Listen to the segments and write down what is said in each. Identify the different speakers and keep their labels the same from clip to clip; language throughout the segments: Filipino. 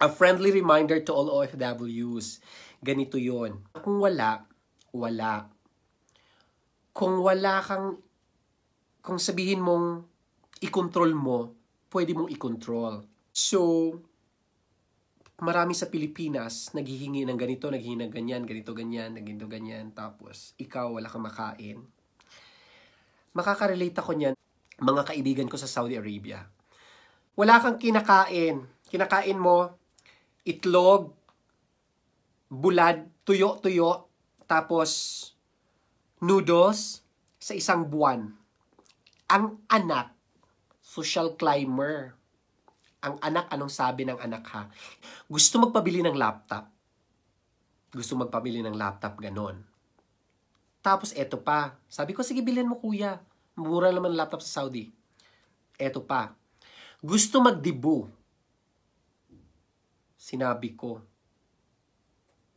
Speaker 1: A friendly reminder to all OFWs. Ganito yon. Kung wala, wala. Kung wala kang, kung sabihin mong i-control mo, pwede mong i-control. So, marami sa Pilipinas, naghihingi ng ganito, naghihingi ng ganyan, ganito, ganyan, ganito, ganyan. Tapos, ikaw, wala kang makain. Makaka-relate ako niyan, mga kaibigan ko sa Saudi Arabia. Wala kang kinakain. Kinakain mo, itlog, bulad, tuyo-tuyo, tapos noodles sa isang buwan. Ang anak, social climber. Ang anak, anong sabi ng anak ha? Gusto magpabili ng laptop. Gusto magpabili ng laptop, ganon. Tapos eto pa. Sabi ko, sige bilhin mo kuya. Mura naman ang laptop sa Saudi. Eto pa. Gusto magdibu. Sinabi ko,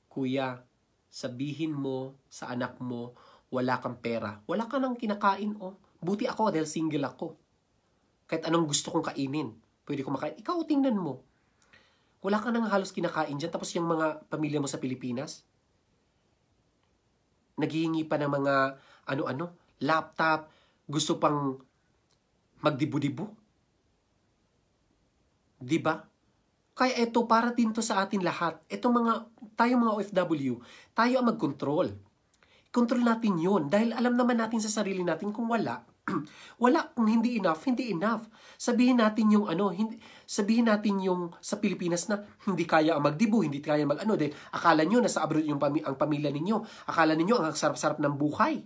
Speaker 1: kuya, sabihin mo sa anak mo, wala kang pera. Wala ka nang kinakain, oh. Buti ako dahil single ako. Kahit anong gusto kong kainin, pwede ko makain. Ikaw, tingnan mo. Wala ka nang halos kinakain dyan. Tapos yung mga pamilya mo sa Pilipinas, naghihingi pa ng mga ano-ano, laptop, gusto pang magdibu-dibu. Diba? Kaya ito, para din to sa atin lahat. Ito tayo mga OFW, tayo ang mag-control. Control natin yun. Dahil alam naman natin sa sarili natin kung wala, wala, kung hindi enough, hindi enough. Sabihin natin yung sabihin natin yung sa Pilipinas na hindi kaya ang magdibu, hindi kaya mag-ano. Dahil akala nyo nasa abroad ang pamilya ninyo. Akala ninyo ang sarap-sarap ng buhay.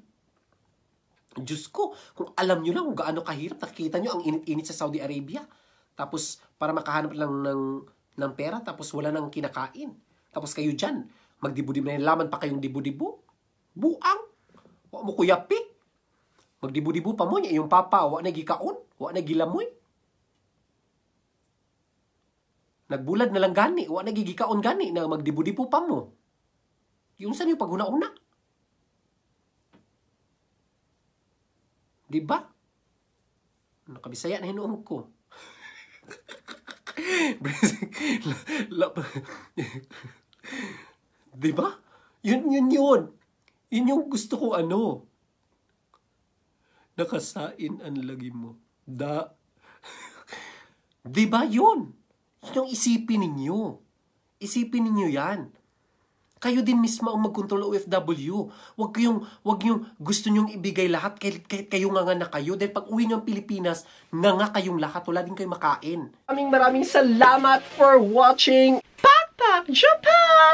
Speaker 1: Diyos ko, kung alam nyo lang kung gaano kahirap, nakikita nyo ang init-init sa Saudi Arabia. Tapos, para makahanap lang ng pera, tapos wala nang kinakain. Tapos kayo dyan, magdibu-dibu na laman pa kayong dibu-dibu. Buang. Wa mo kuyapi. Magdibu-dibu pa mo niya. Yung papa, wa na gikaon, wa na gilamoy. Nagbulad na lang gani, wa na gigikaon gani na magdibu-dibu pa mo. Yung saan yung paghuna-una? Diba? Nakabisaya na hinuong ko. Diba? Yun. Yun yung gusto ko nakasain ang lagi mo. Diba yun? Yun yung isipin ninyo. Isipin ninyo yan. Kayo din mismo ang mag-control OFW. Wag yung gusto nyong ibigay lahat kahit kayo nga na kayo. Dahil pag uwi nyo ang Pilipinas, nga kayong lahat. Wala din kayo makain. Maraming salamat for watching Pakpak Japan!